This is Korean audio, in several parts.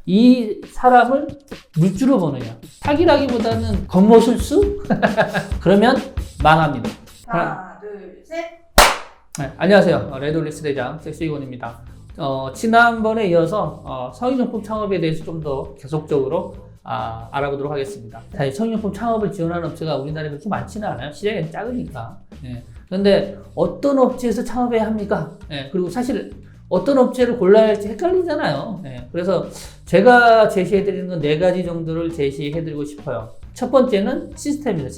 이 사람을 물주로 보느냐. 사기라기보다는 겉모술수? 그러면 망합니다. 하나, 둘, 셋. 네, 안녕하세요. 레드올리스 대장 섹스이곤입니다. 지난번에 이어서 성인용품 창업에 대해서 좀 더 계속적으로 알아보도록 하겠습니다. 사실 성인용품 창업을 지원하는 업체가 우리나라에 그렇게 많지는 않아요. 시장이 작으니까. 그런데 어떤 업체에서 창업해야 합니까? 그리고 사실 어떤 업체를 골라야 할지 헷갈리잖아요. 그래서 제가 제시해드리는 건 4가지 정도를 제시해드리고 싶어요. 첫 번째는 시스템입니다.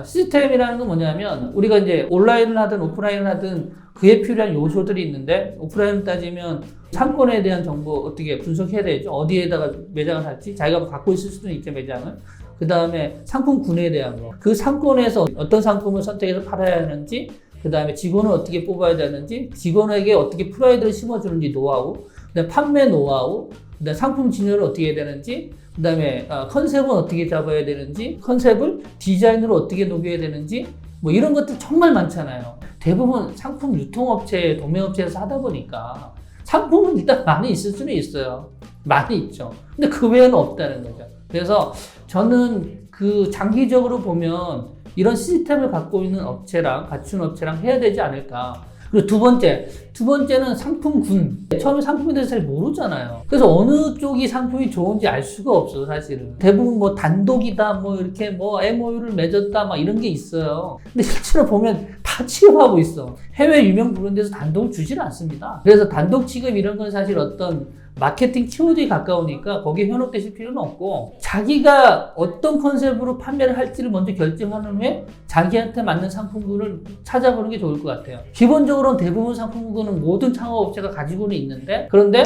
시스템이라는 건 뭐냐면 우리가 이제 온라인을 하든 오프라인을 하든 그에 필요한 요소들이 있는데, 오프라인 따지면 상권에 대한 정보 어떻게 분석해야 되죠. 어디에다가 매장을 할지 자기가 갖고 있을 수도 있죠, 매장을. 그 다음에 상품군에 대한 거, 그 상권에서 어떤 상품을 선택해서 팔아야 하는지, 그 다음에 직원을 어떻게 뽑아야 되는지, 직원에게 어떻게 프라이드를 심어주는지 노하우, 그 다음에 판매 노하우, 그 다음에 상품 진열을 어떻게 해야 되는지, 그 다음에 컨셉은 어떻게 잡아야 되는지, 컨셉을 디자인으로 어떻게 녹여야 되는지, 뭐 이런 것들 정말 많잖아요. 대부분 상품 유통업체, 도매업체에서 하다 보니까 상품은 일단 많이 있을 수는 있어요. 많이 있죠. 근데 그 외에는 없다는 거죠. 그래서 저는 그 장기적으로 보면 이런 시스템을 갖고 있는 업체랑 갖춘 업체랑 해야 되지 않을까. 그리고 두 번째는 상품군. 처음에 상품에 대해서 잘 모르잖아요. 그래서 어느 쪽이 상품이 좋은지 알 수가 없어, 사실은. 대부분 뭐 단독이다, 뭐 이렇게 뭐 MOU를 맺었다, 막 이런 게 있어요. 근데 실제로 보면 다 취급하고 있어. 해외 유명 브랜드에서 단독을 주질 않습니다. 그래서 단독 취급 이런 건 사실 어떤 마케팅 키워드에 가까우니까 거기에 현혹되실 필요는 없고, 자기가 어떤 컨셉으로 판매를 할지를 먼저 결정하는 후에 자기한테 맞는 상품군을 찾아보는 게 좋을 것 같아요. 기본적으로는 대부분 상품군은 모든 창업업체가 가지고는 있는데, 그런데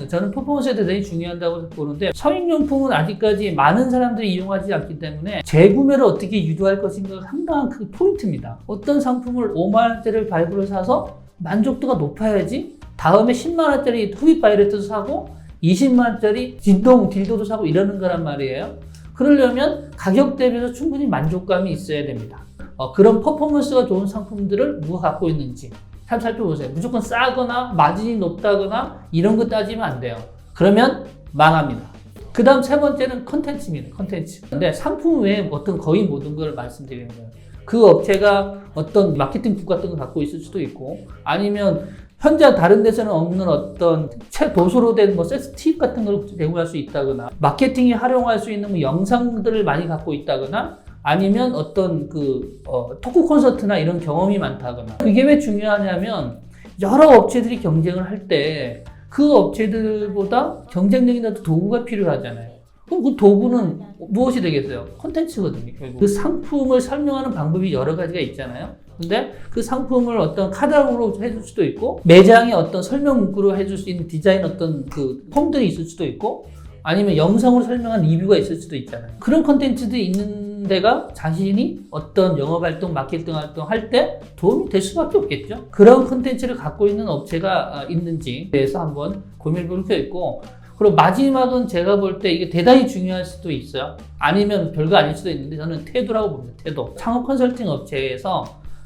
저는 퍼포먼스에 대해서 중요하다고 보는데, 성인용품은 아직까지 많은 사람들이 이용하지 않기 때문에 재구매를 어떻게 유도할 것인가가 상당한 그 포인트입니다. 어떤 상품을 5만 원짜리를 발부를 사서 만족도가 높아야지 다음에 10만 원짜리 후비 바이레트도 사고 20만 원짜리 진동 딜도도 사고 이러는 거란 말이에요. 그러려면 가격 대비해서 충분히 만족감이 있어야 됩니다. 그런 퍼포먼스가 좋은 상품들을 누가 갖고 있는지 잘 살펴보세요. 무조건 싸거나 마진이 높다거나 이런 거 따지면 안 돼요. 그러면 망합니다. 그 다음 세 번째는 컨텐츠입니다. 컨텐츠. 근데 상품 외에 거의 모든 걸 말씀드리는 거예요. 그 업체가 어떤 마케팅북 같은 거 갖고 있을 수도 있고, 아니면 현재 다른 데서는 없는 어떤 도서로 된 뭐 섹스 팁 같은 걸 제공할 수 있다거나, 마케팅에 활용할 수 있는 뭐 영상들을 많이 갖고 있다거나, 아니면 어떤 토크 콘서트나 이런 경험이 많다거나. 그게 왜 중요하냐면 여러 업체들이 경쟁을 할 때 그 업체들보다 경쟁력이 더 도구가 필요하잖아요. 그럼 그 도구는 무엇이 되겠어요? 콘텐츠거든요, 결국. 그 상품을 설명하는 방법이 여러 가지가 있잖아요. 근데 그 상품을 어떤 카탈로그로 해줄 수도 있고, 매장에 어떤 설명 문구로 해줄 수 있는 디자인 어떤 그 폼들이 있을 수도 있고, 아니면 영상으로 설명한 리뷰가 있을 수도 있잖아요. 그런 콘텐츠들이 있는 데가 자신이 어떤 영업활동, 마케팅 활동 할 때 도움이 될 수밖에 없겠죠. 그런 콘텐츠를 갖고 있는 업체가 있는지에 대해서 한번 고민해 볼 필요가 있고, 그리고 마지막은 제가 볼 때 이게 대단히 중요할 수도 있어요. 아니면 별거 아닐 수도 있는데, 저는 태도라고 봅니다. 태도. 창업 컨설팅 업체에서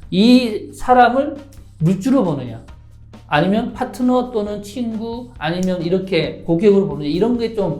이 사람을 물주로 보느냐, 아니면 파트너 또는 친구, 아니면 이렇게 고객으로 보느냐, 이런 게 좀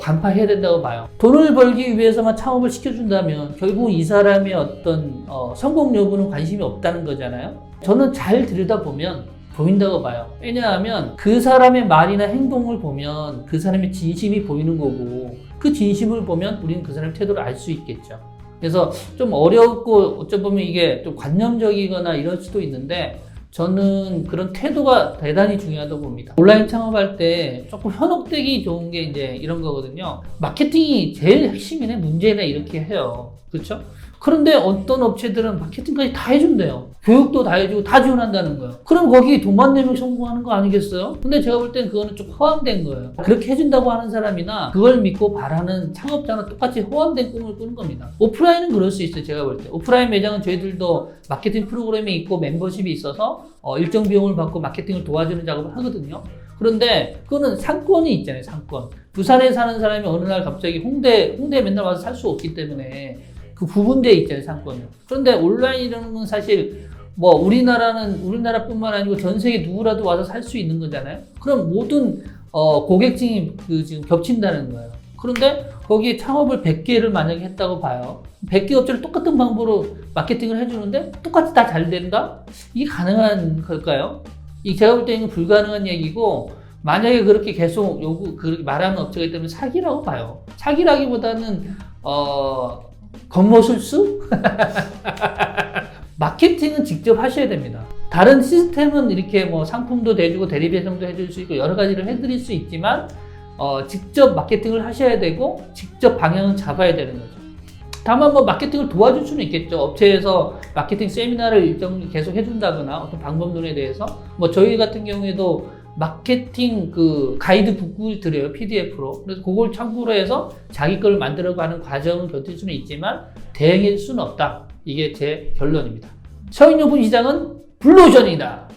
간파해야 된다고 봐요. 돈을 벌기 위해서만 창업을 시켜준다면 결국 이 사람의 어떤 성공 여부는 관심이 없다는 거잖아요. 저는 잘 들여다보면 보인다고 봐요. 왜냐하면 그 사람의 말이나 행동을 보면 그 사람의 진심이 보이는 거고, 그 진심을 보면 우리는 그 사람의 태도를 알 수 있겠죠. 그래서 좀 어렵고 어쩌면 이게 좀 관념적이거나 이럴 수도 있는데, 저는 그런 태도가 대단히 중요하다고 봅니다. 온라인 창업할 때 조금 현혹되기 좋은 게 이제 이런 거거든요. 마케팅이 제일 핵심이네, 문제네, 이렇게 해요. 그렇죠? 그런데 어떤 업체들은 마케팅까지 다 해준대요. 교육도 다 해주고 다 지원한다는 거예요. 그럼 거기 돈만 내면 성공하는 거 아니겠어요? 근데 제가 볼 땐 그거는 좀 허황된 거예요. 그렇게 해준다고 하는 사람이나 그걸 믿고 바라는 창업자는 똑같이 허황된 꿈을 꾸는 겁니다. 오프라인은 그럴 수 있어요, 제가 볼 때. 오프라인 매장은 저희들도 마케팅 프로그램이 있고 멤버십이 있어서 일정 비용을 받고 마케팅을 도와주는 작업을 하거든요. 그런데 그거는 상권이 있잖아요, 상권. 부산에 사는 사람이 어느 날 갑자기 홍대에 맨날 와서 살 수 없기 때문에 그 부분대에 있잖아요, 상권은. 그런데 온라인이라는 건 사실 뭐 우리나라뿐만 아니고 전 세계 누구라도 와서 살 수 있는 거잖아요. 그럼 모든 고객층이 지금 겹친다는 거예요. 그런데 거기에 창업을 100개를 만약에 했다고 봐요. 100개 업체를 똑같은 방법으로 마케팅을 해주는데 똑같이 다 잘 된다? 이게 가능한 걸까요? 제가 볼 때는 불가능한 얘기고, 만약에 그렇게 계속 그렇게 말하는 업체가 있다면 사기라고 봐요. 사기라기보다는, 겉모술수? 마케팅은 직접 하셔야 됩니다. 다른 시스템은 이렇게 뭐 상품도 대주고 대리 배송도 해줄 수 있고 여러 가지를 해드릴 수 있지만, 직접 마케팅을 하셔야 되고, 직접 방향을 잡아야 되는 거죠. 다만 뭐 마케팅을 도와줄 수는 있겠죠. 업체에서 마케팅 세미나를 일정 계속 해준다거나 어떤 방법론에 대해서. 뭐 저희 같은 경우에도 마케팅 가이드북을 드려요. PDF로. 그래서 그걸 참고로 해서 자기 걸 만들어가는 과정을 곁일 수는 있지만 대행할 수는 없다. 이게 제 결론입니다. 성인용품 시장은 블루오션이다.